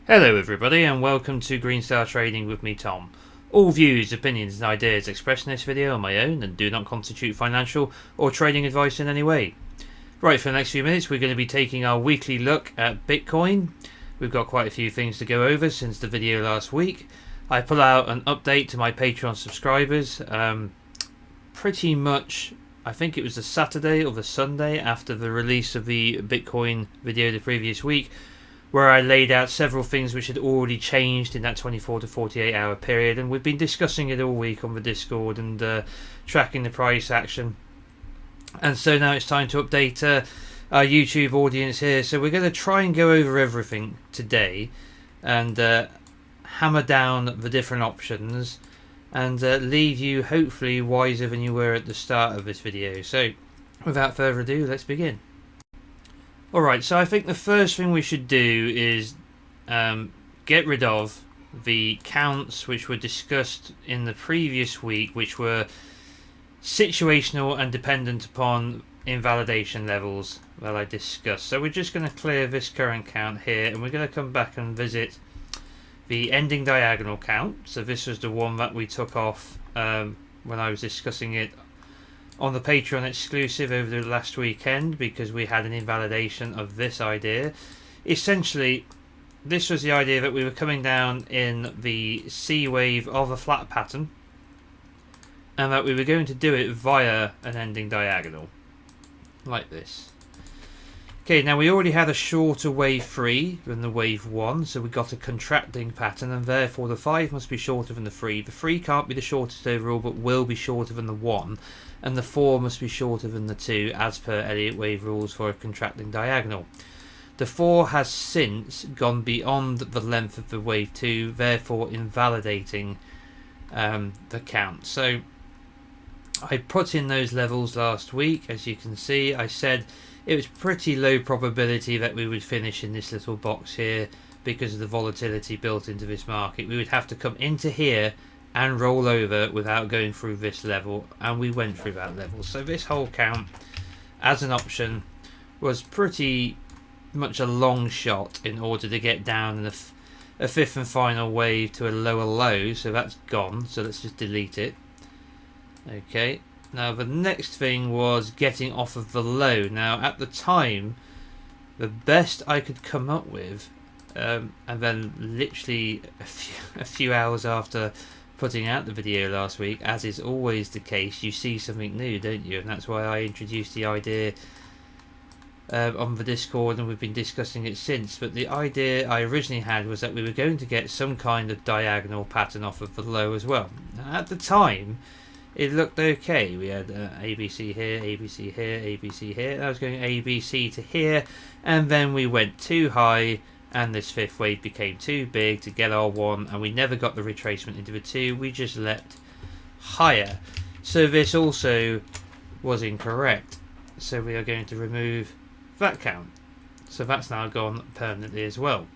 Hello everybody and welcome to Green Star Trading with me, Tom. All views, opinions and ideas expressed in this video are my own and do not constitute financial or trading advice in any way. Right, for the next few minutes we're going to be taking our weekly look at Bitcoin. We've got quite a few things to go over since the video last week. I put out an update to my Patreon subscribers pretty much, I think it was the Saturday or the Sunday after the release of the Bitcoin video the previous week, where I laid out several things which had already changed in that 24 to 48 hour period, and we've been discussing it all week on the Discord and tracking the price action. And so now it's time to update our YouTube audience here. So we're going to try and go over everything today and hammer down the different options and leave you hopefully wiser than you were at the start of this video. So without further ado, let's begin. Alright, so I think the first thing we should do is get rid of the counts which were discussed in the previous week, which were situational and dependent upon invalidation levels that I discussed. So we're just going to clear this current count here, and we're going to come back and visit the ending diagonal count. So this was the one that we took off when I was discussing it on the Patreon exclusive over the last weekend, because we had an invalidation of this idea. Essentially, this was the idea that we were coming down in the C wave of a flat pattern and that we were going to do it via an ending diagonal like this. Okay, now we already had a shorter wave 3 than the wave 1, so we got a contracting pattern, and therefore the 5 must be shorter than the 3. The 3 can't be the shortest overall, but will be shorter than the 1, and the 4 must be shorter than the 2 as per Elliott wave rules for a contracting diagonal. The 4 has since gone beyond the length of the wave 2, therefore invalidating the count. So I put in those levels last week. As you can see, I said it was pretty low probability that we would finish in this little box here because of the volatility built into this market. We would have to come into here and roll over without going through this level, and we went through that level. So this whole count as an option was pretty much a long shot in order to get down in a fifth and final wave to a lower low. So that's gone, so let's just delete it. Okay, now the next thing was getting off of the low. Now at the time, the best I could come up with, and then literally a few hours after putting out the video last week, as is always the case, you see something new, don't you? And that's why I introduced the idea on the Discord, and we've been discussing it since. But the idea I originally had was that we were going to get some kind of diagonal pattern off of the low as well. Now, at the time, it looked okay. We had ABC here, ABC here, ABC here, and I was going ABC to here, and then we went too high, and this fifth wave became too big to get our 1, and we never got the retracement into the 2, we just leapt higher. So this also was incorrect. So we are going to remove that count. So that's now gone permanently as well.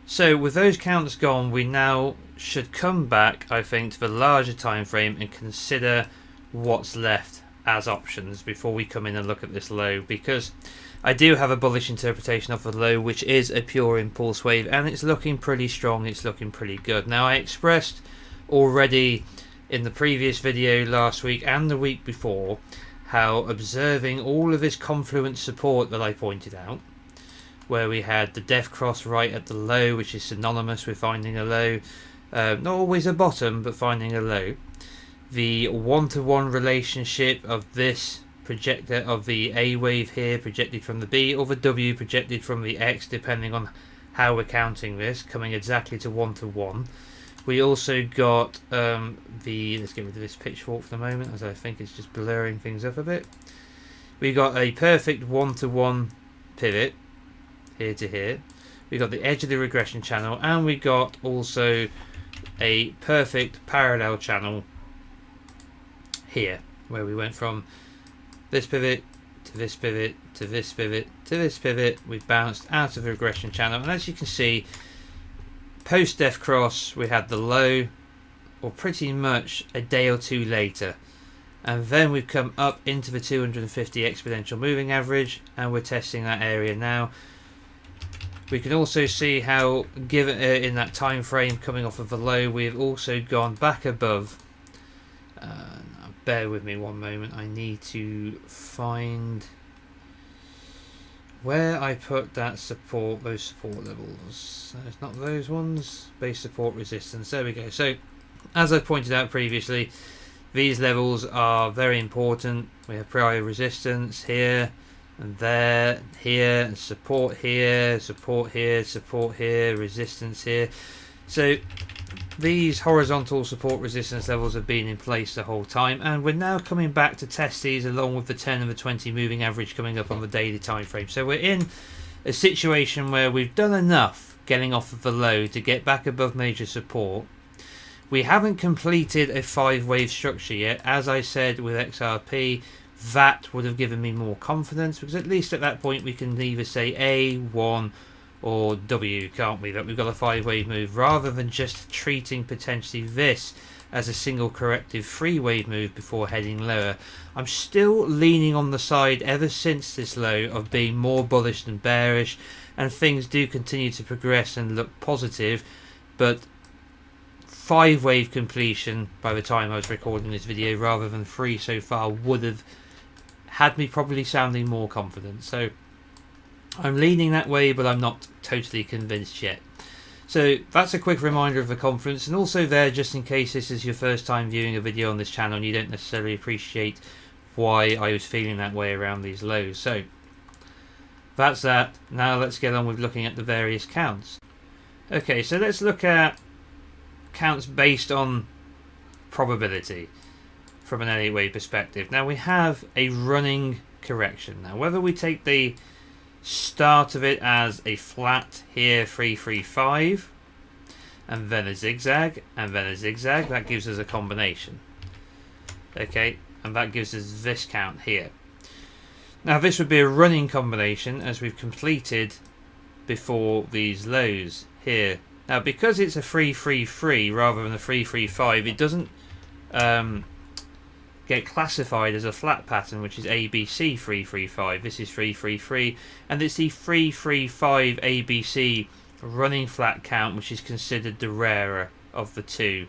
So with those counts gone, we now should come back, I think, to the larger time frame and consider what's left as options before we come in and look at this low, because I do have a bullish interpretation of the low, which is a pure impulse wave, and it's looking pretty strong, it's looking pretty good. Now, I expressed already in the previous video last week and the week before how observing all of this Confluence support that I pointed out, where we had the death cross right at the low, which is synonymous with finding a low, not always a bottom, but finding a low. The one-to-one relationship of this projector of the A wave here projected from the B, or the W projected from the X, depending on how we're counting this, coming exactly to 1-to-1. We also got let's get rid of this pitchfork for the moment, as I think it's just blurring things up a bit. We got a perfect 1-to-1 pivot here to here. We got the edge of the regression channel, and we got also a perfect parallel channel here, where we went from this pivot to this pivot to this pivot to this pivot. We bounced out of the regression channel, and as you can see, post death cross we had the low, or pretty much a day or two later, and then we've come up into the 250 exponential moving average, and we're testing that area now. We can also see how, given in that time frame coming off of the low, we've also gone back above. Bear with me one moment. I need to find where I put that support, those support levels. It's not those ones. Base support resistance. There we go. So, as I pointed out previously, these levels are very important. We have prior resistance here and there, here, and support here, support here, support here, resistance here. So these horizontal support resistance levels have been in place the whole time, and we're now coming back to test these along with the 10 and the 20 moving average coming up on the daily time frame. So we're in a situation where we've done enough getting off of the low to get back above major support. We haven't completed a 5-wave structure yet. As I said with XRP, that would have given me more confidence, because at least at that point we can either say A, 1 or W, can't we? That we've got a 5-wave move, rather than just treating potentially this as a single corrective 3-wave move before heading lower. I'm still leaning on the side ever since this low of being more bullish than bearish, and things do continue to progress and look positive, but 5-wave completion by the time I was recording this video rather than 3 so far would have had me probably sounding more confident. So I'm leaning that way, but I'm not totally convinced yet. So that's a quick reminder of the Confluence, and also there, just in case this is your first time viewing a video on this channel and you don't necessarily appreciate why I was feeling that way around these lows. So that's that. Now let's get on with looking at the various counts. Okay, so let's look at counts based on probability from an Elliott wave perspective. Now we have a running correction. Now whether we take the start of it as a flat here, 335, and then a zigzag, and then a zigzag, that gives us a combination. Okay, and that gives us this count here. Now this would be a running combination as we've completed before these lows here. Now because it's a 333 rather than a 335, it doesn't get classified as a flat pattern, which is ABC 335. This is 333, and it's the 335 ABC running flat count which is considered the rarer of the two.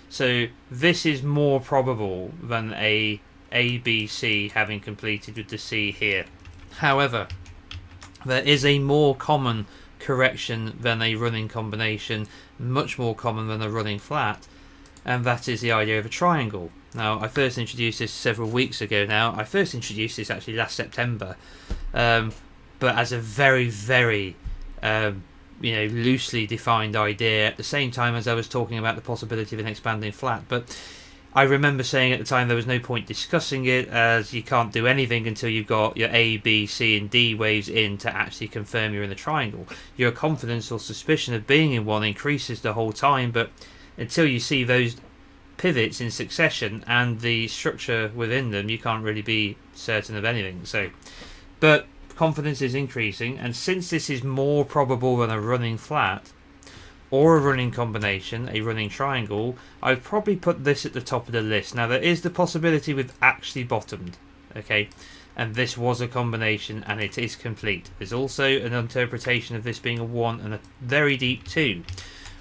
So this is more probable than a ABC having completed with the C here. However, there is a more common correction than a running combination, much more common than a running flat, and that is the idea of a triangle. Now, I first introduced this several weeks ago now. I first introduced this actually last September, but as a very, very loosely defined idea at the same time as I was talking about the possibility of an expanding flat. But I remember saying at the time there was no point discussing it, as you can't do anything until you've got your A, B, C and D waves in to actually confirm you're in the triangle. Your confidence or suspicion of being in one increases the whole time, but until you see those pivots in succession and the structure within them, you can't really be certain of anything. So, but confidence is increasing, and since this is more probable than a running flat or a running combination, a running triangle, I'd probably put this at the top of the list. Now there is the possibility we've actually bottomed, okay, and this was a combination and it is complete. There's also an interpretation of this being a 1 and a very deep 2,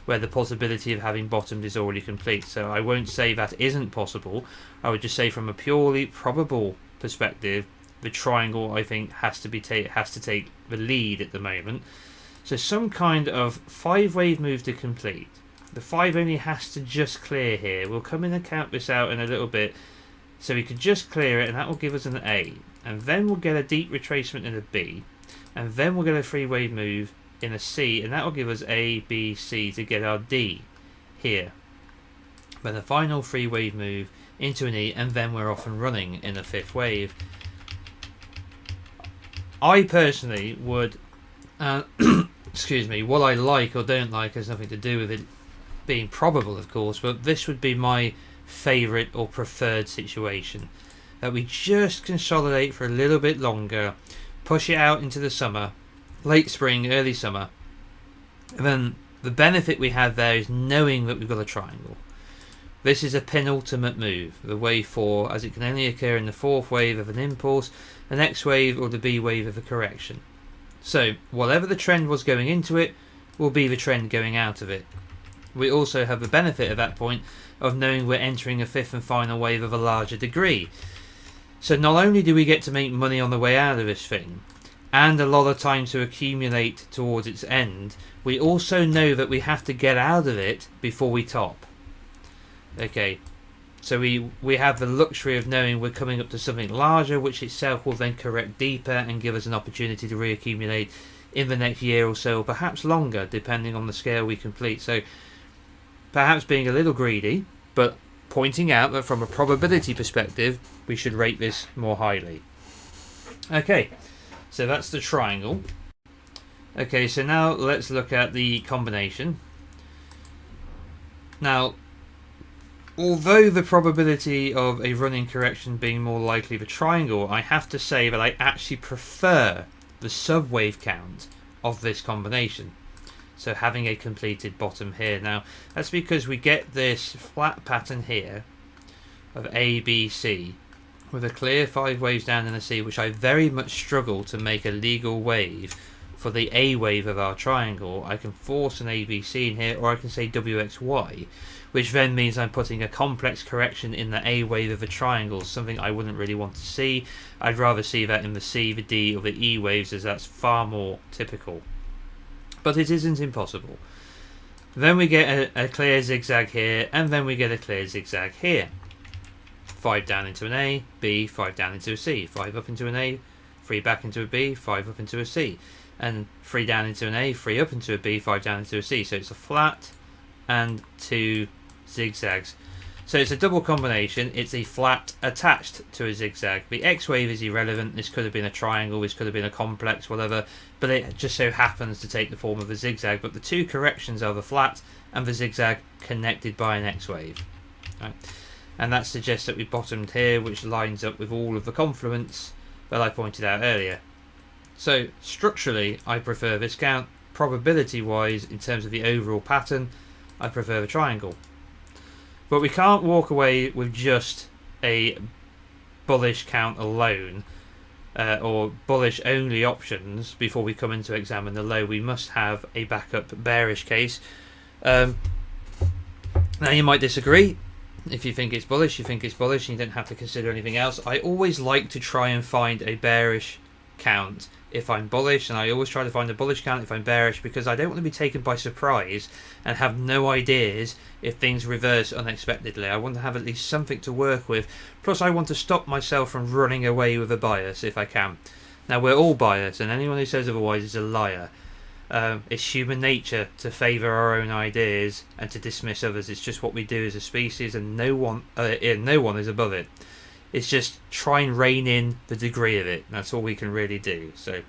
where the possibility of having bottomed is already complete. So I won't say that isn't possible. I would just say from a purely probable perspective, the triangle I think has to take the lead at the moment. So some kind of 5-wave move to complete. The 5 only has to just clear here. We'll come in and count this out in a little bit. So we could just clear it, and that will give us an A. And then we'll get a deep retracement in a B. And then we'll get a 3-wave move in a C, and that will give us A, B, C to get our D here. Then the final 3-wave move into an E, and then we're off and running in a 5th wave. I personally would, excuse me, what I like or don't like has nothing to do with it being probable, of course, but this would be my favourite or preferred situation. That we just consolidate for a little bit longer, push it out into the summer, late spring, early summer, and then the benefit we have there is knowing that we've got a triangle. This is a penultimate move, the wave 4, as it can only occur in the 4th wave of an impulse, the next wave or the B wave of a correction. So whatever the trend was going into it will be the trend going out of it. We also have the benefit at that point of knowing we're entering a fifth and final wave of a larger degree. So not only do we get to make money on the way out of this thing, and a lot of time to accumulate towards its end, we also know that we have to get out of it before we top. Okay, so we have the luxury of knowing we're coming up to something larger, which itself will then correct deeper and give us an opportunity to reaccumulate in the next year or so, or perhaps longer, depending on the scale we complete. So perhaps being a little greedy, but pointing out that from a probability perspective, we should rate this more highly. Okay, so that's the triangle. Okay, so now let's look at the combination. Now, although the probability of a running correction being more likely the triangle, I have to say that I actually prefer the sub-wave count of this combination. So having a completed bottom here. Now, that's because we get this flat pattern here of A, B, C with a clear 5 waves down in a C, which I very much struggle to make a legal wave for the A wave of our triangle. I can force an ABC in here, or I can say WXY, which then means I'm putting a complex correction in the A wave of a triangle, something I wouldn't really want to see. I'd rather see that in the C, the D, or the E waves, as that's far more typical. But it isn't impossible. Then we get a clear zigzag here, and then we get a clear zigzag here. 5 down into an A, B, 5 down into a C, 5 up into an A, 3 back into a B, 5 up into a C, and 3 down into an A, 3 up into a B, 5 down into a C. So it's a flat and 2 zigzags. So it's a double combination. It's a flat attached to a zigzag. The X wave is irrelevant. This could have been a triangle, this could have been a complex, whatever, but it just so happens to take the form of a zigzag. But the two corrections are the flat and the zigzag connected by an X wave. Right. And that suggests that we bottomed here, which lines up with all of the confluence that I pointed out earlier. So structurally, I prefer this count. Probability wise, in terms of the overall pattern, I prefer the triangle. But we can't walk away with just a bullish count alone, or bullish only options before we come in to examine the low. We must have a backup bearish case. Now you might disagree. If you think it's bullish, you think it's bullish, and you don't have to consider anything else. I always like to try and find a bearish count if I'm bullish, and I always try to find a bullish count if I'm bearish, because I don't want to be taken by surprise and have no ideas if things reverse unexpectedly. I want to have at least something to work with. Plus, I want to stop myself from running away with a bias if I can. Now, we're all biased, and anyone who says otherwise is a liar. It's human nature to favour our own ideas and to dismiss others. It's just what we do as a species, and no one is above it. It's just try and rein in the degree of it. That's all we can really do. So,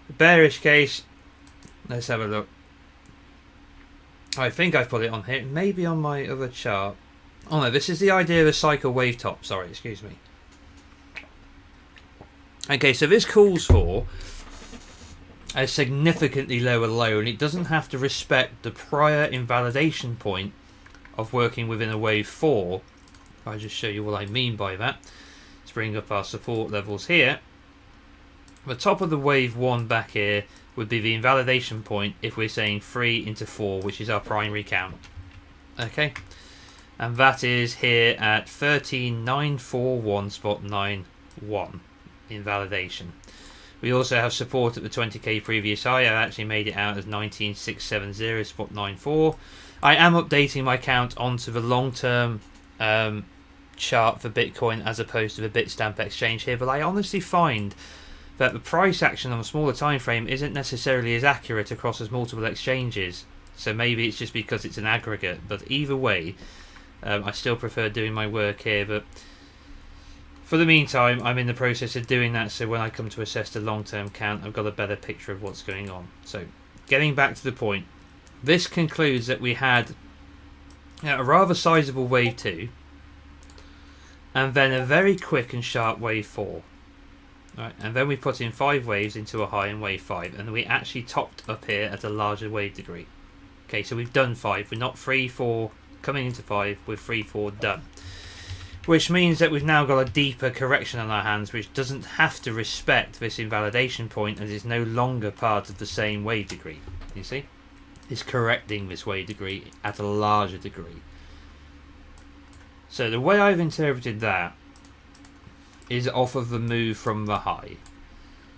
the bearish case, let's have a look. I think I've put it on here. Maybe on my other chart. Oh no, this is the idea of a cycle wave top. Sorry, excuse me. Okay, so this calls for a significantly lower low, and it doesn't have to respect the prior invalidation point of working within a wave 4. I'll just show you what I mean by that. Let's bring up our support levels here. The top of the wave 1 back here would be the invalidation point if we're saying 3 into 4, which is our primary count. Okay, and that is here at 13,941.91 invalidation. We also have support at the 20k previous high. I actually made it out as 19,670.94. I am updating my count onto the long-term chart for Bitcoin as opposed to the Bitstamp exchange here, but I honestly find that the price action on a smaller time frame isn't necessarily as accurate across as multiple exchanges. So maybe it's just because it's an aggregate, but either way, I still prefer doing my work here. But for the meantime, I'm in the process of doing that, so when I come to assess the long-term count, I've got a better picture of what's going on. So getting back to the point, this concludes that we had a rather sizable wave 2 and then a very quick and sharp wave 4. Right, and then we put in 5 waves into a high in wave 5, and we actually topped up here at a larger wave degree. Okay, so we've done 5. We're not 3, 4 coming into 5, we're 3, 4 done. which means that we've now got a deeper correction on our hands, which doesn't have to respect this invalidation point and is no longer part of the same wave degree. You see? It's correcting this wave degree at a larger degree. So the way I've interpreted that is off of the move from the high.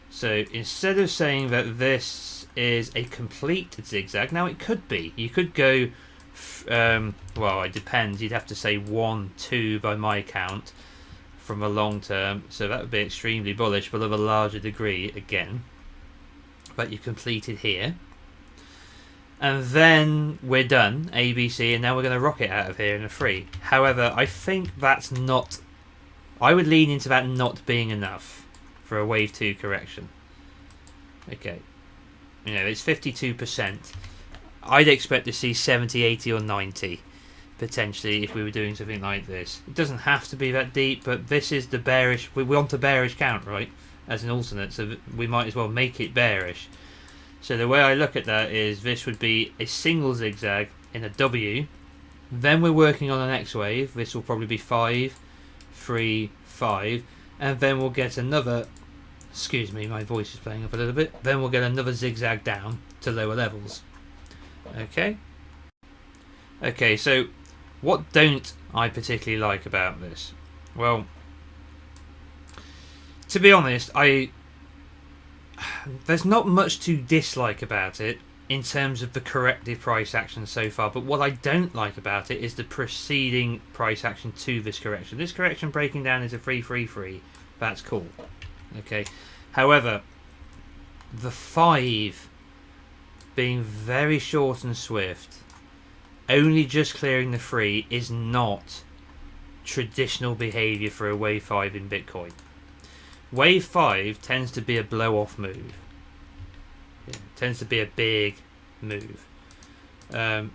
So instead of saying that this is a complete zigzag, now it could be. You could go, well, it depends. You'd have to say 1, 2 by my count from a long term. So that would be extremely bullish, but of a larger degree again. But you completed here. And then we're done, ABC, and now we're going to rocket out of here in a 3. However, I think that's not... I would lean into that not being enough for a wave 2 correction. Okay. You know, it's 52%. I'd expect to see 70, 80 or 90, potentially, if we were doing something like this. It doesn't have to be that deep, but this is the bearish... We want a bearish count, right? As an alternate, so we might as well make it bearish. So the way I look at that is this would be a single zigzag in a W. Then we're working on an X wave. This will probably be 5, 3, 5. And then we'll get another... Excuse me, my voice is playing up a little bit. Then we'll get another zigzag down to lower levels. Okay? Okay, so what don't I particularly like about this? Well, to be honest, there's not much to dislike about it in terms of the corrective price action so far, but what I don't like about it is the preceding price action to this correction. This correction breaking down into 333, that's cool. Okay, however, the 5 being very short and swift, only just clearing the 3 is not traditional behavior for a wave 5 in Bitcoin. Wave 5 tends to be a blow-off move. It tends to be a big move.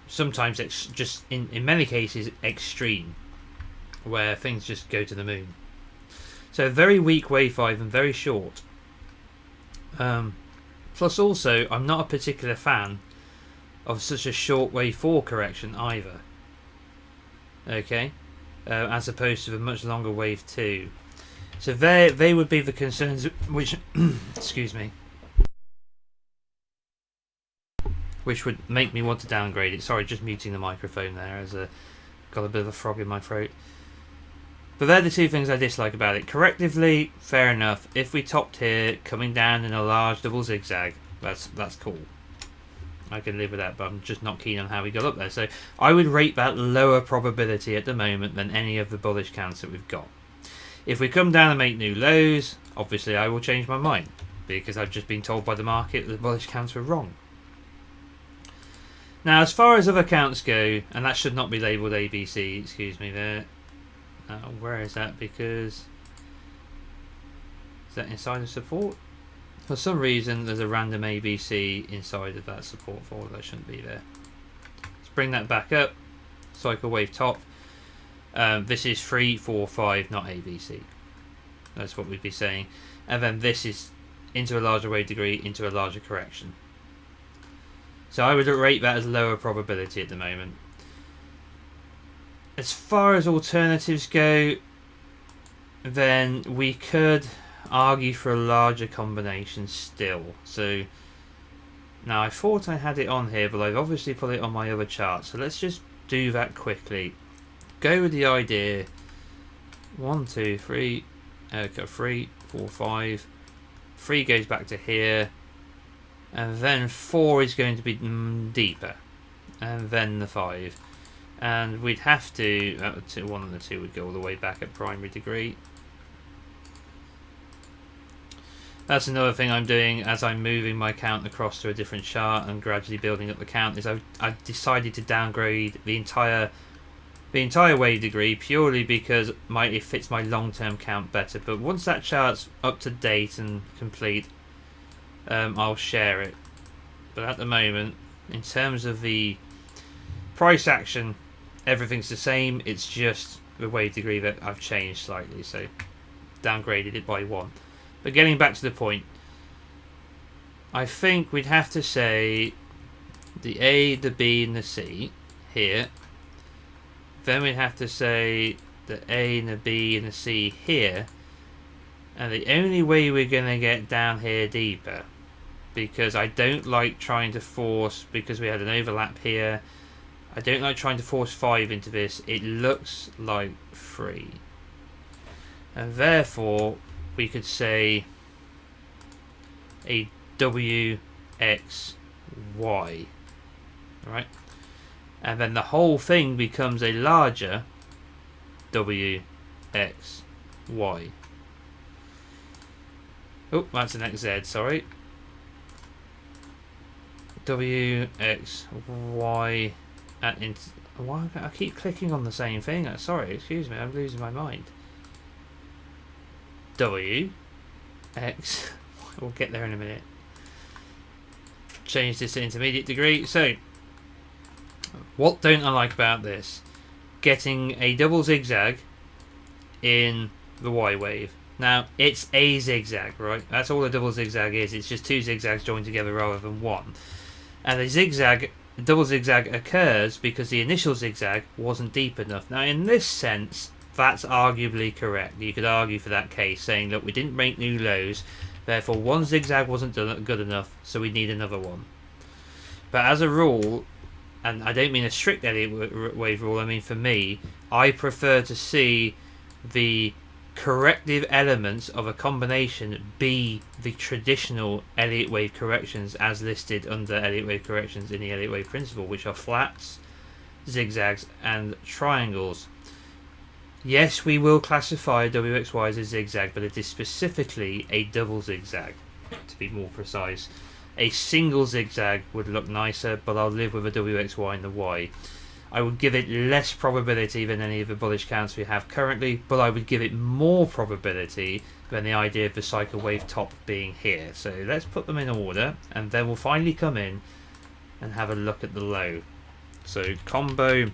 Sometimes it's just, in many cases, extreme, where things just go to the moon. So very weak wave 5 and very short. Plus also, I'm not a particular fan of such a short wave 4 correction either. Okay? As opposed to the much longer wave 2. So they would be the concerns which, excuse me, which would make me want to downgrade it. Sorry, just muting the microphone there as got a bit of a frog in my throat. But they're the two things I dislike about it. Correctively, fair enough. If we topped here, coming down in a large double zigzag, that's cool. I can live with that, but I'm just not keen on how we got up there. So I would rate that lower probability at the moment than any of the bullish counts that we've got. If we come down and make new lows, obviously I will change my mind, because I've just been told by the market that the bullish counts were wrong. Now, as far as other counts go, and that should not be labelled ABC, excuse me there. Where is that? Because is that inside of support? For some reason, there's a random ABC inside of that support folder that shouldn't be there. Let's bring that back up. Cycle wave top. This is 3, 4, 5, not ABC. That's what we'd be saying. And then this is into a larger wave degree, into a larger correction. So I would rate that as lower probability at the moment. As far as alternatives go, then we could argue for a larger combination still. So now I thought I had it on here, but I've obviously put it on my other chart. So let's just do that quickly. Go with the idea 1, 2, 3, 3, 4, 5. 3 goes back to here, and then 4 is going to be deeper, and then the 5, and we'd have to 1 and the 2 would go all the way back at primary degree. That's another thing I'm doing as I'm moving my count across to a different chart and gradually building up the count, is I've decided to downgrade the entire wave degree purely because it fits my long-term count better. But once that chart's up to date and complete, I'll share it. But at the moment, in terms of the price action, everything's the same. It's just the wave degree that I've changed slightly, so downgraded it by 1. But getting back to the point, I think we'd have to say the A, the B and the C here. Then we'd have to say the A and the B and the C here, and the only way we're going to get down here deeper, because I don't like trying to force, because we had an overlap here, I don't like trying to force 5 into this. It looks like 3, and therefore we could say a W X Y, right? And then the whole thing becomes a larger W X Y. Oh, that's an XZ, sorry. W X Y and why I keep clicking on the same thing. Sorry, excuse me, I'm losing my mind. W X. We'll get there in a minute. Change this to intermediate degree. So, what don't I like about this? Getting a double zigzag in the Y wave. Now, it's a zigzag, right? That's all a double zigzag is. It's just 2 zigzags joined together rather than 1. And the double zigzag occurs because the initial zigzag wasn't deep enough. Now, in this sense, that's arguably correct. You could argue for that case, saying, look, we didn't make new lows, therefore one zigzag wasn't good enough, so we need another one. But as a rule, and I don't mean a strict Elliott wave rule, I mean for me, I prefer to see the corrective elements of a combination be the traditional Elliott wave corrections as listed under Elliott wave corrections in the Elliott wave principle, which are flats, zigzags and triangles. Yes, we will classify WXY as a zigzag, but it is specifically a double zigzag, to be more precise. A single zigzag would look nicer, but I'll live with a WXY in the Y. I would give it less probability than any of the bullish counts we have currently, but I would give it more probability than the idea of the cycle wave top being here. So let's put them in order, and then we'll finally come in and have a look at the low. So combo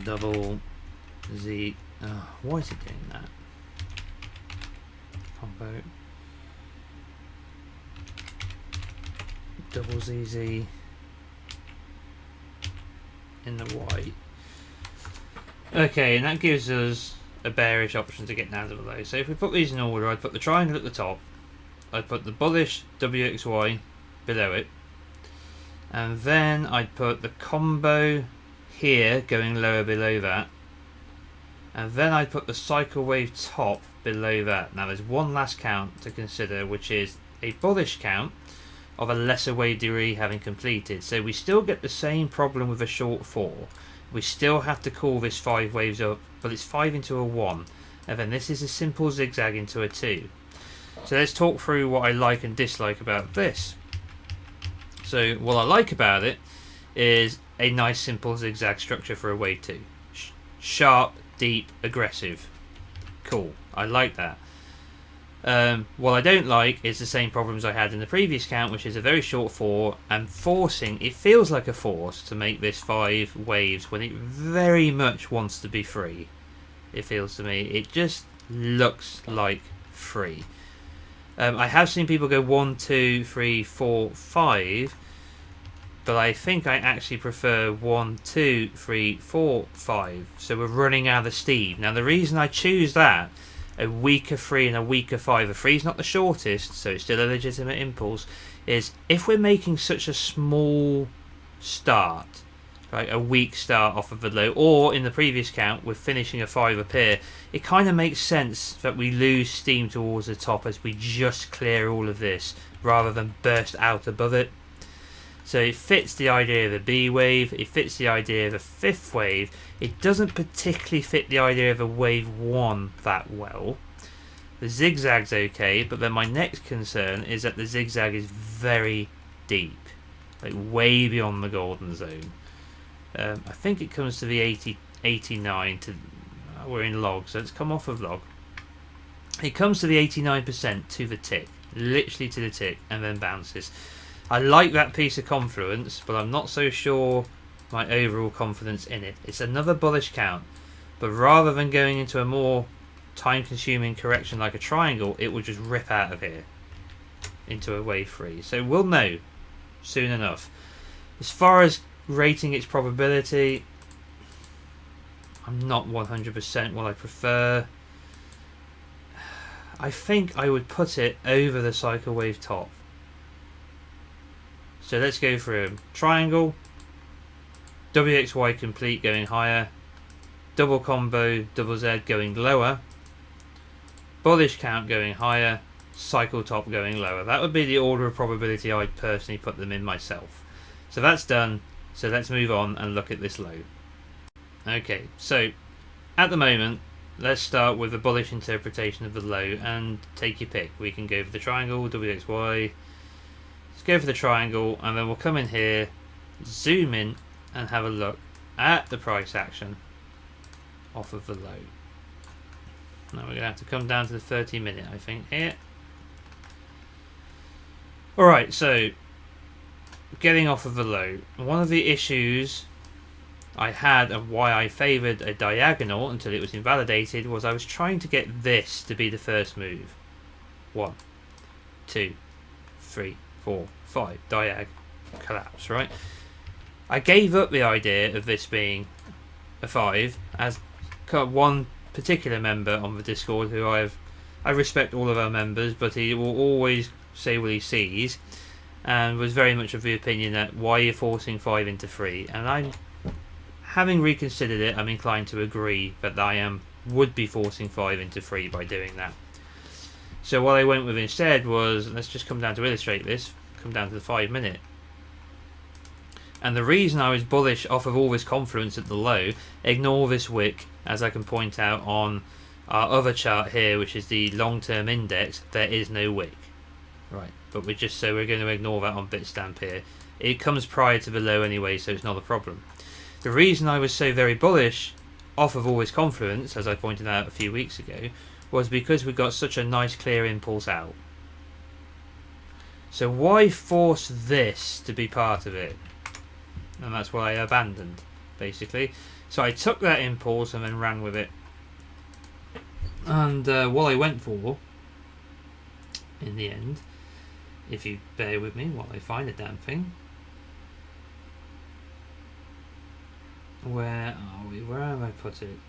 double Z. Why is it doing that? Combo double ZZ in the Y. Okay, and that gives us a bearish option to get down to the low. So if we put these in order, I'd put the triangle at the top, I'd put the bullish WXY below it, and then I'd put the combo here going lower below that, and then I'd put the cycle wave top below that. Now there's one last count to consider, which is a bullish count of a lesser wave degree having completed. So we still get the same problem with a short 4. We still have to call this 5 waves up, but it's 5 into a 1, and then this is a simple zigzag into a 2. So let's talk through what I like and dislike about this. So what I like about it is a nice simple zigzag structure for a wave 2. Sharp, deep, aggressive. Cool, I like that. What I don't like is the same problems I had in the previous count, which is a very short 4 and forcing. It feels like a force to make this 5 waves when it very much wants to be 3. It feels to me, it just looks like 3. I have seen people go 1, 2, 3, 4, 5, but I think I actually prefer 1, 2, 3, 4, 5. So we're running out of steam. Now the reason I choose that, a weaker 3 and a weaker 5, a 3 is not the shortest, so it's still a legitimate impulse, is if we're making such a small start, right, a weak start off of the low, or in the previous count we're finishing a 5 up here, it kind of makes sense that we lose steam towards the top as we just clear all of this rather than burst out above it. So it fits the idea of a B wave, it fits the idea of a 5th wave. It doesn't particularly fit the idea of a wave 1 that well. The zigzag's okay, but then my next concern is that the zigzag is very deep, like way beyond the golden zone. I think it comes to the 89 to, we're in log, so let's come off of log. It comes to the 89% to the tick, literally to the tick, and then bounces. I like that piece of Confluence, but I'm not so sure my overall confidence in it. It's another bullish count, but rather than going into a more time-consuming correction like a triangle, it will just rip out of here into a wave 3. So we'll know soon enough. As far as rating its probability, I'm not 100% what I prefer. I think I would put it over the cycle wave top. So let's go through triangle, WXY complete going higher, double combo, double Z going lower, bullish count going higher, cycle top going lower. That would be the order of probability I'd personally put them in myself. So that's done. So let's move on and look at this low. Okay, so at the moment, let's start with a bullish interpretation of the low and take your pick. We can go for the triangle, WXY. Let's go for the triangle, and then we'll come in here, zoom in, and have a look at the price action off of the low. Now we're going to have to come down to the 30-minute, I think, here. Alright, so getting off of the low. One of the issues I had and why I favoured a diagonal until it was invalidated was I was trying to get this to be the first move. 1, 2, 3, 4, 5. Diag. Collapse, right? I gave up the idea of this being a 5 as one particular member on the Discord who I respect all of our members, but he will always say what he sees, and was very much of the opinion that why you're forcing 5 into 3, and I'm having reconsidered it, I'm inclined to agree that would be forcing 5 into 3 by doing that. So what I went with instead was, let's just come down to illustrate this, come down to the 5-minute. And the reason I was bullish off of all this Confluence at the low, ignore this wick, as I can point out on our other chart here, which is the long-term index, there is no wick. Right, but we're going to ignore that on Bitstamp here. It comes prior to the low anyway, so it's not a problem. The reason I was so very bullish off of all this Confluence, as I pointed out a few weeks ago, was because we got such a nice clear impulse out. So why force this to be part of it? And that's what I abandoned, basically. So I took that impulse and then ran with it. And what I went for, in the end, if you bear with me while I find the damn thing. Where are we? Where have I put it?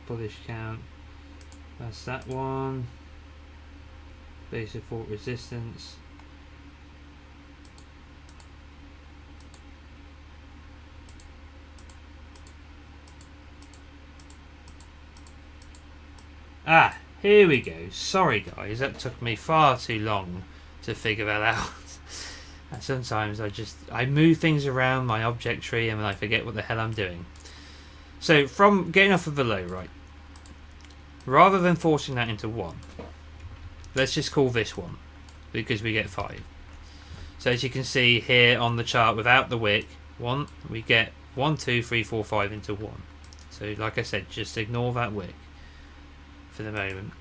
Bullish count. That's that one. Base support resistance. Ah, here we go. Sorry guys, that took me far too long to figure that out. And sometimes I move things around my object tree and then I forget what the hell I'm doing. So from getting off of the low, right, rather than forcing that into 1, let's just call this 1 because we get 5. So as you can see here on the chart without the wick, we get 1, 2, 3, 4, 5 into 1. So like I said, just ignore that wick for the moment,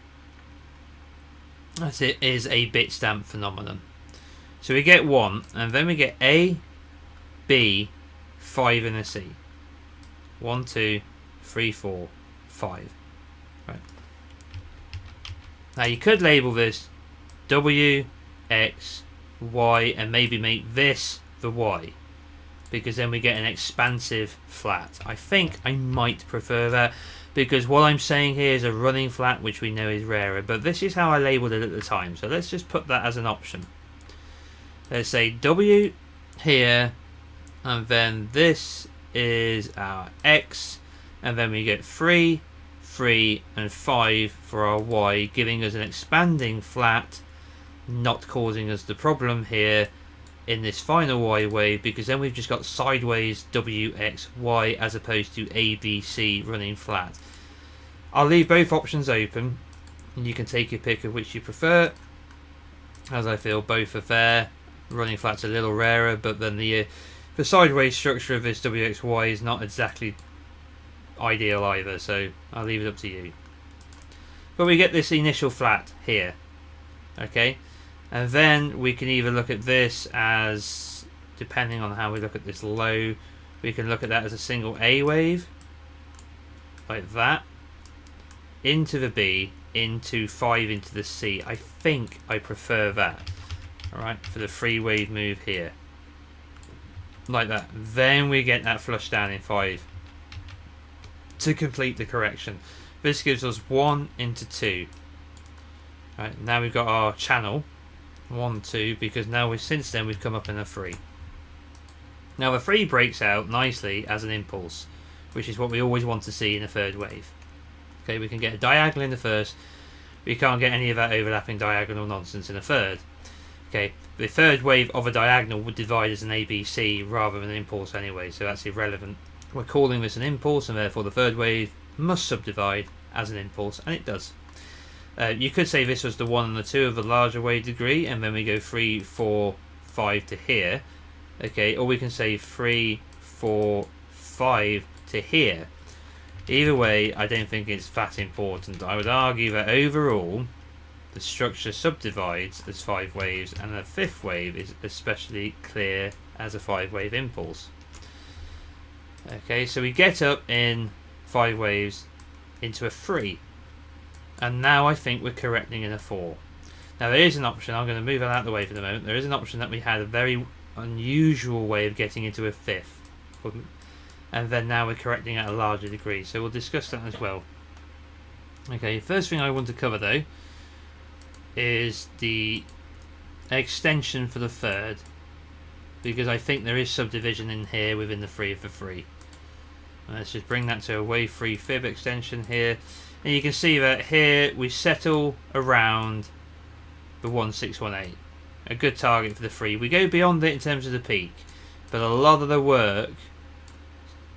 as it is a Bitstamp phenomenon. So we get 1, and then we get A, B, 5 and a C. 1, 2, 3, 4, 5. Right. Now you could label this W, X, Y, and maybe make this the Y, because then we get an expansive flat. I think I might prefer that, because what I'm saying here is a running flat, which we know is rarer, but this is how I labelled it at the time, so let's just put that as an option. Let's say W here, and then this is our X, and then we get 3, 3, and 5 for our Y, giving us an expanding flat, not causing us the problem here in this final Y wave, because then we've just got sideways W, X, Y as opposed to A, B, C running flat. I'll leave both options open and you can take your pick of which you prefer, as I feel both are fair. Running flat's a little rarer, but then the sideways structure of this WXY is not exactly ideal either, so I'll leave it up to you. But we get this initial flat here, okay, and then we can either look at this as, depending on how we look at this low, we can look at that as a single A wave like that, into the B, into 5 into the C. I think I prefer that. Alright, for the 3 wave move here. like that. Then we get that flush down in 5 to complete the correction. This gives us 1 into 2. Right, now we've got our channel 1, 2, because now since then we've come up in a 3. Now the 3 breaks out nicely as an impulse, which is what we always want to see in a third wave. Okay, we can get a diagonal in the first, we can't get any of that overlapping diagonal nonsense in a third. Okay, the third wave of a diagonal would divide as an ABC rather than an impulse anyway, so that's irrelevant. We're calling this an impulse, and therefore the third wave must subdivide as an impulse, and it does. You could say this was the 1 and the 2 of the larger wave degree, and then we go 3, 4, 5 to here. Okay, or we can say 3, 4, 5 to here. Either way, I don't think it's that important. I would argue that overall, the structure subdivides as 5 waves, and the 5th wave is especially clear as a 5-wave impulse. Okay, so we get up in 5 waves into a 3, and now I think we're correcting in a 4. Now there is an option, I'm going to move that out of the way for the moment, there is an option that we had a very unusual way of getting into a 5th, and then now we're correcting at a larger degree, so we'll discuss that as well. Okay, first thing I want to cover though is the extension for the third, because I think there is subdivision in here within the 3 of the 3. Let's just bring that to a wave 3 fib extension here, and you can see that here we settle around the 1618, a good target for the 3. We go beyond it in terms of the peak, but a lot of the work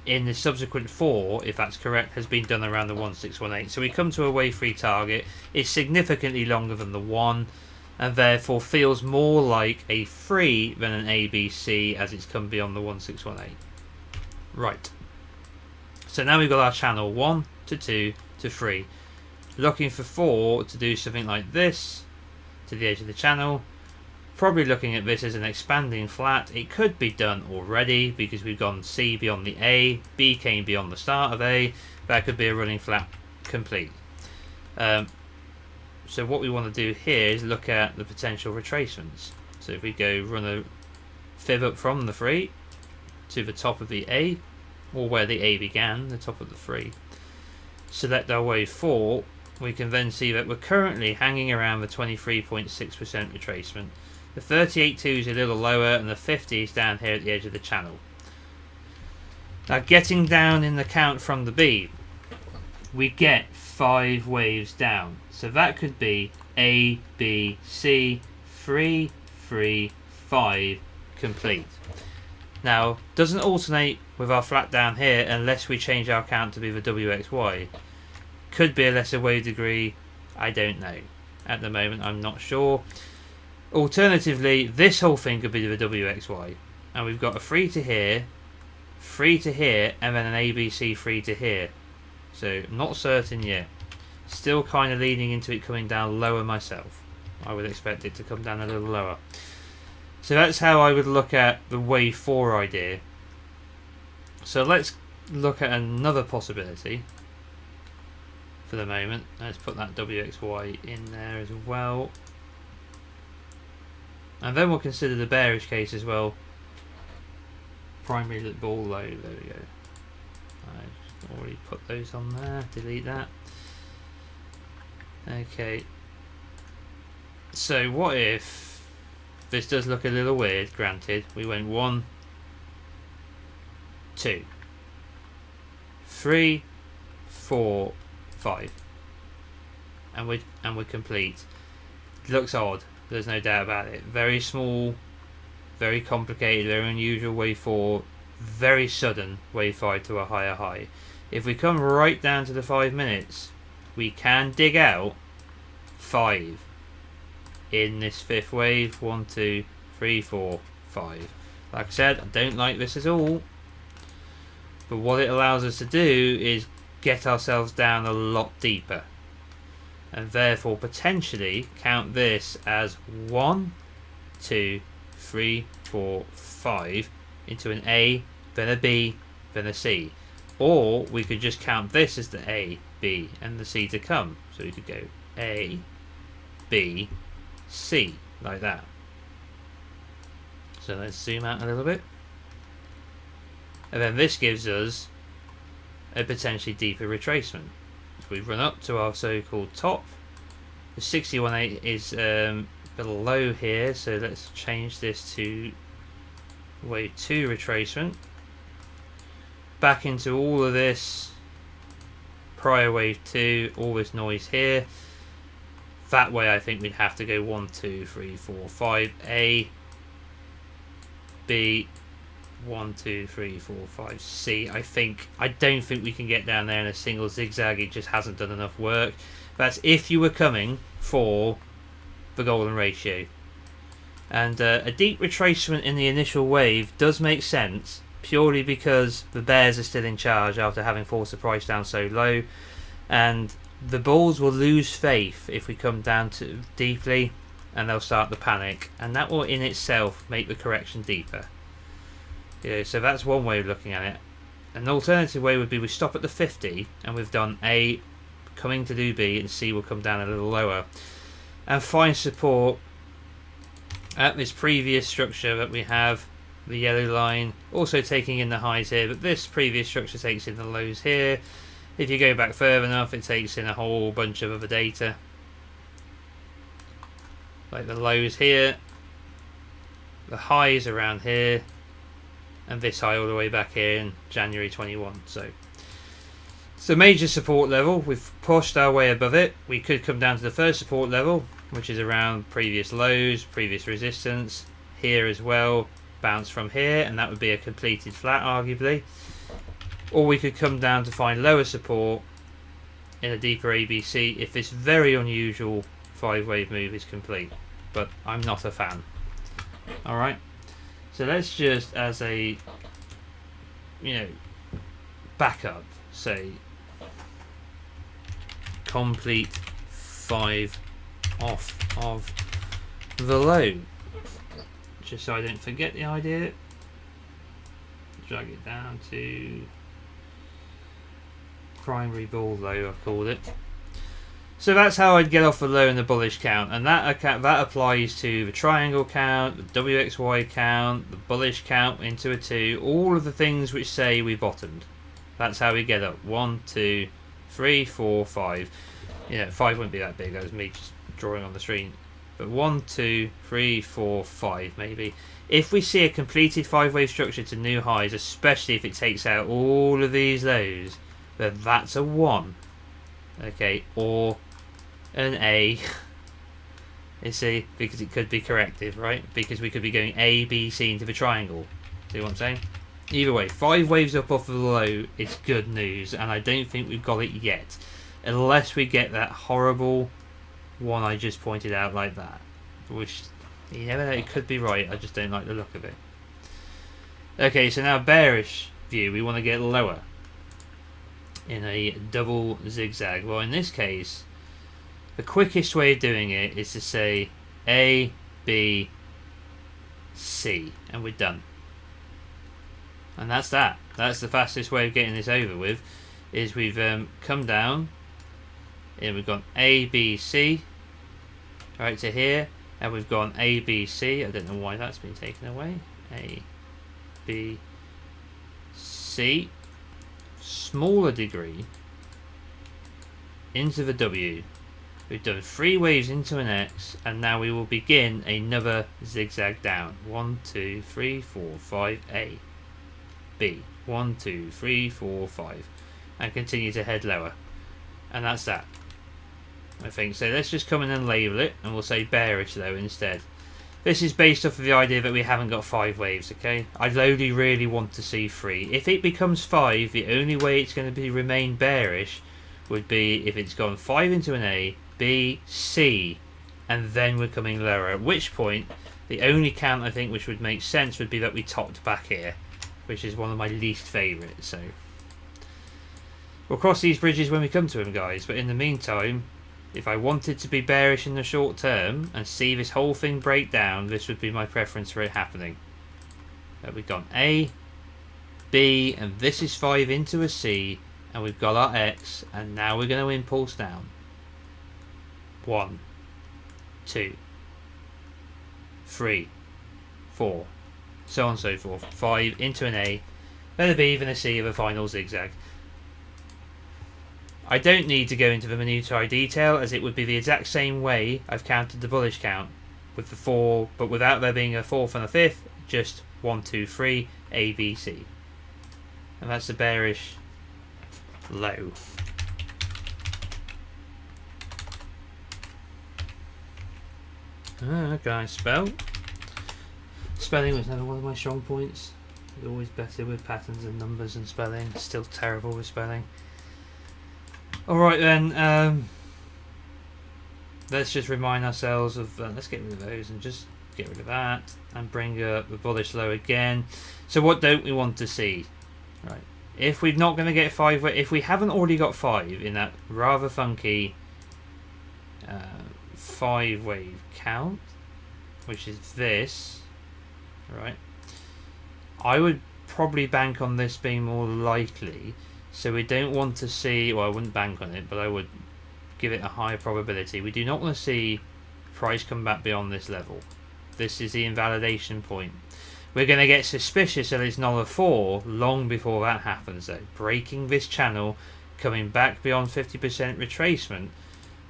in the subsequent 4, if that's correct, has been done around the 1618. So we come to a wave 3 target. It's significantly longer than the 1, and therefore feels more like a 3 than an ABC as it's come beyond the 1618. Right. So now we've got our channel 1 to 2 to 3. Looking for 4 to do something like this to the edge of the channel. Probably looking at this as an expanding flat. It could be done already because we've gone C beyond the A, B came beyond the start of A. That could be a running flat complete. So what we want to do here is look at the potential retracements. So if we go run a fib up from the 3 to the top of the A, or where the A began, the top of the 3, select our wave 4, we can then see that we're currently hanging around the 23.6% retracement. The 38.2 is a little lower, and the 50 is down here at the edge of the channel. Now getting down in the count from the B, we get 5 waves down. So that could be A, B, C, 3, 3, 5, complete. Now, doesn't alternate with our flat down here unless we change our count to be the WXY. Could be a lesser wave degree, I don't know. At the moment, I'm not sure. Alternatively, this whole thing could be the WXY, and we've got a 3 to here, 3 to here, and then an ABC 3 to here. So not certain yet. Still kind of leaning into it coming down lower myself. I would expect it to come down a little lower. So that's how I would look at the wave 4 idea. So let's look at another possibility for the moment. Let's put that WXY in there as well. And then we'll consider the bearish case as well. Primary ball low, there we go. I already put those on there, delete that. Okay. So what if, this does look a little weird, granted, we went 1, 2, 3, 4, 5. And we're complete. It looks odd. There's no doubt about it. Very small, very complicated, very unusual wave 4, very sudden wave 5 to a higher high. If we come right down to the 5 minutes, we can dig out 5 in this 5th wave. 1, 2, 3, 4, 5. Like I said, I don't like this at all, but what it allows us to do is get ourselves down a lot deeper, and therefore potentially count this as 1, 2, 3, 4, 5 into an A, then a B, then a C. Or we could just count this as the A, B, and the C to come. So we could go A, B, C, like that. So let's zoom out a little bit. And then this gives us a potentially deeper retracement. So we run up to our so-called top. The 61.8 is below here, so let's change this to wave 2 retracement. Back into all of this prior wave 2, all this noise here. That way I think we'd have to go 1, 2, 3, 4, 5, A, B, 1, 2, 3, 4, 5, C. I don't think we can get down there in a single zigzag. It just hasn't done enough work. That's if you were coming for the golden ratio. And a deep retracement in the initial wave does make sense, purely because the bears are still in charge after having forced the price down so low, and the bulls will lose faith if we come down too deeply, and they'll start to panic, and that will in itself make the correction deeper. So that's one way of looking at it. An alternative way would be we stop at the 50 and we've done A coming to do B, and C will come down a little lower, and find support at this previous structure that we have, the yellow line, also taking in the highs here, but this previous structure takes in the lows here. If you go back further enough, it takes in a whole bunch of other data, like the lows here, the highs around here, and this high all the way back here in January 21. So major support level, we've pushed our way above it. We could come down to the first support level, which is around previous lows, previous resistance, here as well, bounce from here, and that would be a completed flat arguably. Or we could come down to find lower support in a deeper ABC if this very unusual 5-wave move is complete, but I'm not a fan. Alright, so let's just, as a backup, say complete 5 off of the low, just so I don't forget the idea. Drag it down to primary bull low, I've called it. So that's how I'd get off the low in the bullish count, and that applies to the triangle count, the WXY count, the bullish count into a 2, all of the things which say we bottomed. That's how we get up. 1, 2, 3, 4, 5. 5 wouldn't be that big, that was me just drawing on the screen. But 1, 2, 3, 4, 5 maybe. If we see a completed 5-wave structure to new highs, especially if it takes out all of these lows, then that's a 1. Okay, or an A. You see, because it could be corrective, right? Because we could be going A, B, C into the triangle. See what I'm saying? Either way, 5 waves up off of the low is good news, and I don't think we've got it yet. Unless we get that horrible one I just pointed out like that. Which, you never know, it could be right, I just don't like the look of it. Okay, so now bearish view, we want to get lower in a double zigzag. Well, in this case, the quickest way of doing it is to say A, B, C, and we're done. And that's that. That's the fastest way of getting this over with, is we've come down, and we've gone A, B, C, right to here, and we've gone A, B, C. I don't know why that's been taken away. A, B, C, smaller degree, into the W. We've done 3 waves into an X, and now we will begin another zigzag down. 1, 2, 3, 4, 5, A, B. 1, 2, 3, 4, 5, and continue to head lower. And that's that, I think. So let's just come in and label it, and we'll say bearish though instead. This is based off of the idea that we haven't got 5 waves, okay? I only really want to see 3. If it becomes 5, the only way it's going to remain bearish would be if it's gone 5 into an A, B, C, and then we're coming lower. At which point, the only count I think which would make sense would be that we topped back here, which is one of my least favourites. So we'll cross these bridges when we come to them, guys. But in the meantime, if I wanted to be bearish in the short term and see this whole thing break down, this would be my preference for it happening. We've gone A, B, and this is 5 into a C, and we've got our X, and now we're going to impulse down. 1, 2, 3, 4, so on and so forth. 5 into an A, then a B, then a C, of a final zigzag. I don't need to go into the minutiae detail, as it would be the exact same way I've counted the bullish count, with the 4, but without there being a 4th and a 5th, just 1, 2, 3, A, B, C. And that's the bearish low. Okay, spell. Spelling was never one of my strong points. It's always better with patterns and numbers and spelling. Still terrible with spelling. Alright then, let's just remind ourselves of, let's get rid of those and just get rid of that and bring up the bullish low again. So what don't we want to see? Right, if we're not going to get 5, if we haven't already got 5 in that rather funky 5 wave count, which is this, right, I would probably bank on this being more likely. So we don't want to see, well, I wouldn't bank on it, but I would give it a higher probability. We do not want to see price come back beyond this level. This is the invalidation point. We're going to get suspicious that it's not a 4 long before that happens though. Breaking this channel, coming back beyond 50% retracement.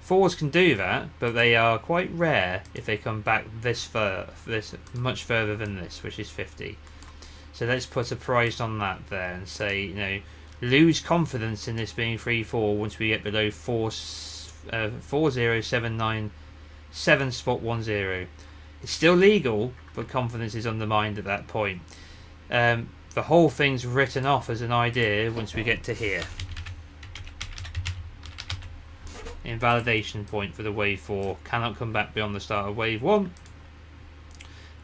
4s can do that, but they are quite rare if they come back this far, this much further than this, which is 50. So let's put a price on that there and say, you know, lose confidence in this being 3-4 once we get below 40797 spot 10. It's still legal, but confidence is undermined at that point. The whole thing's written off as an idea once we get to here. Invalidation point for the wave 4 cannot come back beyond the start of wave 1,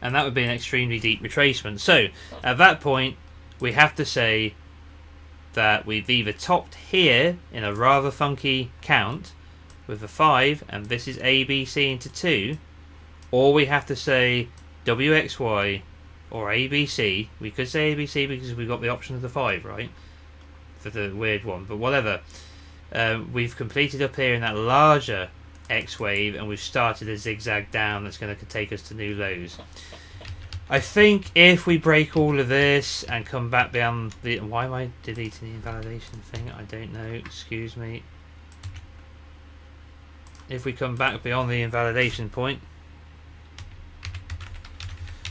and that would be an extremely deep retracement. So at that point we have to say that we've either topped here in a rather funky count with a 5, and this is A, B, C into 2, or we have to say WXY or ABC. We could say ABC because we've got the option of the 5, right, for the weird one, but whatever. We've completed up here in that larger X wave, and we've started a zigzag down that's going to take us to new lows. I think if we break all of this and come back beyond the... Why am I deleting the invalidation thing? I don't know. Excuse me. If we come back beyond the invalidation point,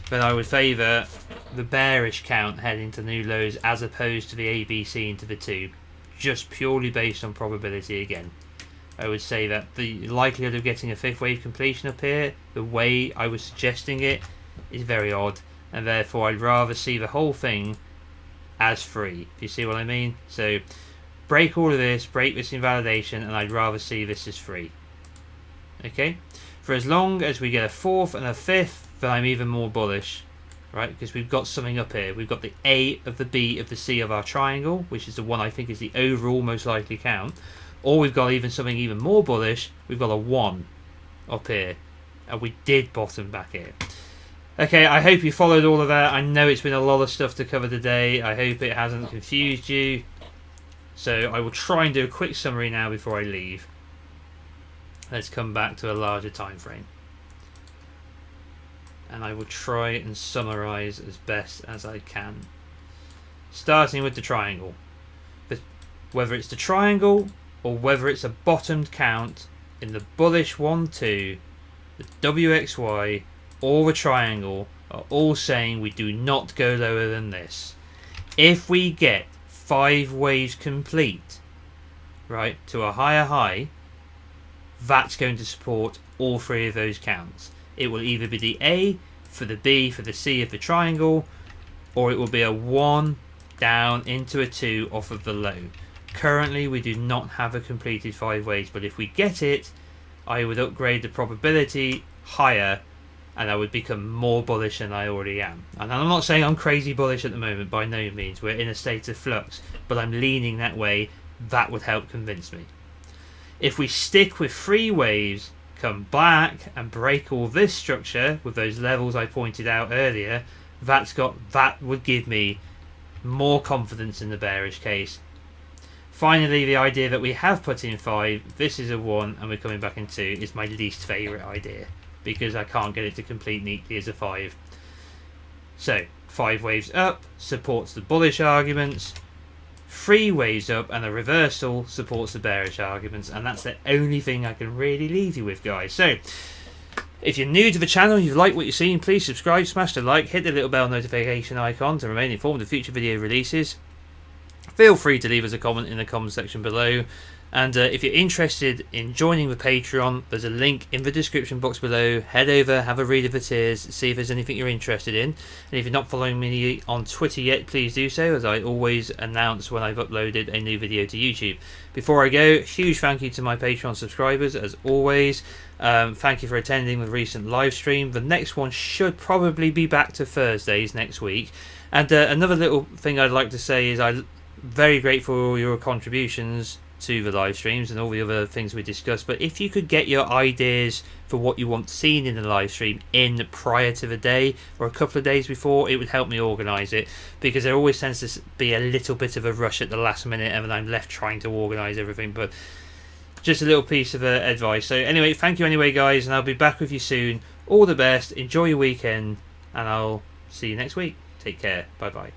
then I would favour the bearish count heading to new lows as opposed to the ABC into the 2. Just purely based on probability again. I would say that the likelihood of getting a 5th wave completion up here, the way I was suggesting it, is very odd, and therefore I'd rather see the whole thing as free. Do you see what I mean? So break all of this, break this invalidation, and I'd rather see this as free. Okay? For as long as we get a 4th and a 5th, then I'm even more bullish, right? Because we've got something up here. We've got the A of the B of the C of our triangle, which is the one I think is the overall most likely count. Or we've got even something even more bullish. We've got a 1 up here, and we did bottom back here. Okay, I hope you followed all of that. I know it's been a lot of stuff to cover today. I hope it hasn't confused you. So I will try and do a quick summary now before I leave. Let's come back to a larger time frame. And I will try and summarise as best as I can. Starting with the triangle. Whether it's the triangle or whether it's a bottomed count in the bullish 1-2, the WXY or the triangle are all saying we do not go lower than this. If we get 5 waves complete, right, to a higher high, that's going to support all 3 of those counts. It will either be the A for the B for the C of the triangle, or it will be a 1 down into a 2 off of the low. Currently we do not have a completed 5 waves, but if we get it, I would upgrade the probability higher and I would become more bullish than I already am. And I'm not saying I'm crazy bullish at the moment, by no means. We're in a state of flux, but I'm leaning that way. That would help convince me. If we stick with 3 waves, come back and break all this structure with those levels I pointed out earlier, that would give me more confidence in the bearish case. Finally, the idea that we have put in 5, this is a 1 and we're coming back in 2, is my least favourite idea, because I can't get it to complete neatly as a 5. So 5 waves up supports the bullish arguments, 3 waves up and a reversal supports the bearish arguments, and that's the only thing I can really leave you with, guys. So if you're new to the channel and you like what you're seeing, please subscribe, smash the like, hit the little bell notification icon to remain informed of future video releases. Feel free to leave us a comment in the comment section below. And if you're interested in joining the Patreon, there's a link in the description box below. Head over, have a read of the tiers, see if there's anything you're interested in. And if you're not following me on Twitter yet, please do so, as I always announce when I've uploaded a new video to YouTube. Before I go, huge thank you to my Patreon subscribers, as always. Thank you for attending the recent live stream. The next one should probably be back to Thursdays next week. And another little thing I'd like to say is I'm very grateful for all your contributions to the live streams and all the other things we discussed, but if you could get your ideas for what you want seen in the live stream in prior to the day or a couple of days before, it would help me organise it, because there always tends to be a little bit of a rush at the last minute and then I'm left trying to organise everything. But just a little piece of advice. So anyway, thank you anyway, guys, and I'll be back with you soon. All the best, enjoy your weekend, and I'll see you next week. Take care, bye bye.